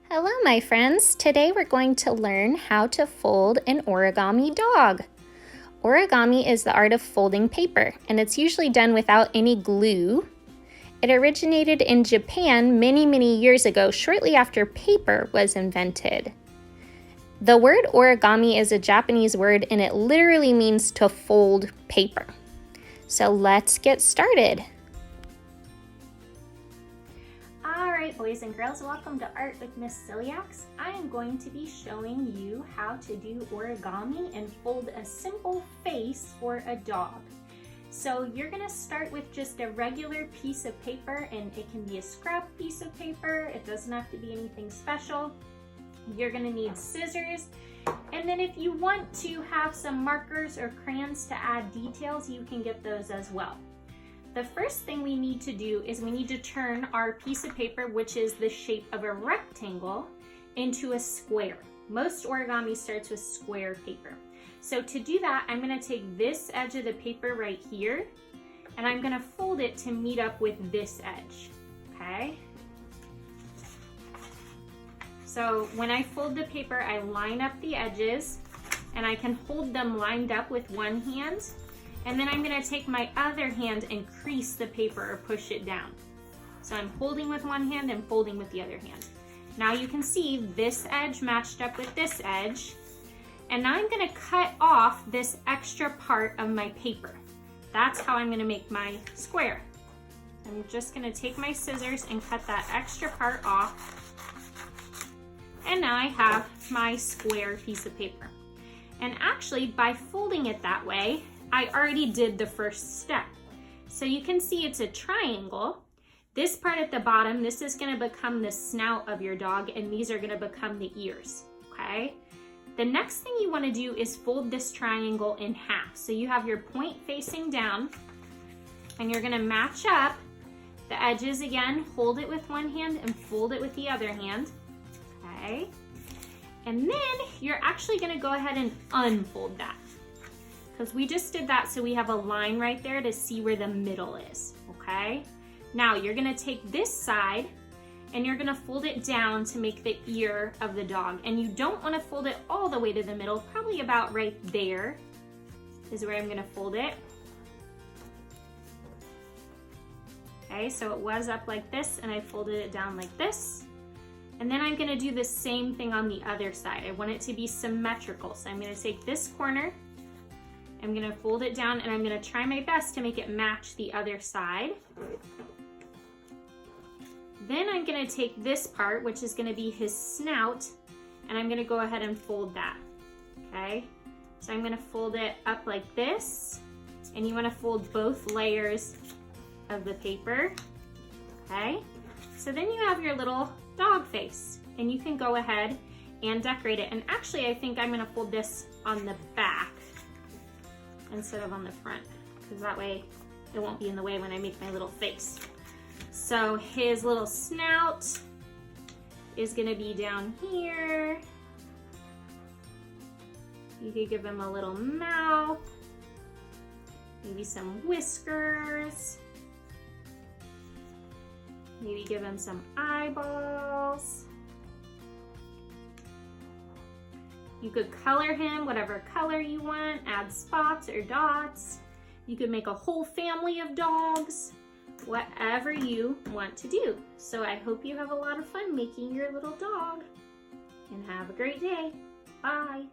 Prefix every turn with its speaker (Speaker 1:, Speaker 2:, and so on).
Speaker 1: Hello, my friends. Today we're going to learn how to fold an origami dog. Origami is the art of folding paper, and it's usually done without any glue. It originated in Japan many years ago, shortly after paper was invented. The word origami is a Japanese word, and it literally means to fold paper. So let's get started. Alright, boys and girls, welcome to Art with Miss Celiacs. I am going to be showing you how to do origami and fold a simple face for a dog. So you're going to start with just a regular piece of paper, and it can be a scrap piece of paper. It doesn't have to be anything special. You're going to need scissors, and then if you want to have some markers or crayons to add details, you can get those as well. The first thing we need to do is we need to turn our piece of paper, which is the shape of a rectangle, into a square. Most origami starts with square paper. So to do that, I'm going to take this edge of the paper right here, and I'm going to fold it to meet up with this edge, okay? So when I fold the paper, I line up the edges, and I can hold them lined up with one hand. And then I'm going to take my other hand and crease the paper or push it down. So I'm holding with one hand and folding with the other hand. Now you can see this edge matched up with this edge. And now I'm going to cut off this extra part of my paper. That's how I'm going to make my square. I'm just going to take my scissors and cut that extra part off. And now I have my square piece of paper. And actually, by folding it that way, I already did the first step. So you can see it's a triangle. This part at the bottom, this is going to become the snout of your dog, and these are going to become the ears, okay? The next thing you want to do is fold this triangle in half. So you have your point facing down, and you're going to match up the edges again, hold it with one hand and fold it with the other hand, okay? And then you're actually going to go ahead and unfold that, because we just did that so we have a line right there to see where the middle is, okay? Now you're gonna take this side and you're gonna fold it down to make the ear of the dog. And you don't wanna fold it all the way to the middle, probably about right there is where I'm gonna fold it. Okay, so it was up like this and I folded it down like this. And then I'm gonna do the same thing on the other side. I want it to be symmetrical. So I'm gonna take this corner, I'm gonna fold it down, and I'm gonna try my best to make it match the other side. Then I'm gonna take this part, which is gonna be his snout, and I'm gonna go ahead and fold that, okay? So I'm gonna fold it up like this, and you wanna fold both layers of the paper, okay? So then you have your little dog face, and you can go ahead and decorate it. And actually, I think I'm gonna fold this on the back instead of on the front, because that way it won't be in the way when I make my little face. So his little snout is gonna be down here. You could give him a little mouth, maybe some whiskers, maybe give him some eyeballs. You could color him whatever color you want, add spots or dots. You could make a whole family of dogs, whatever you want to do. So I hope you have a lot of fun making your little dog, and have a great day. Bye.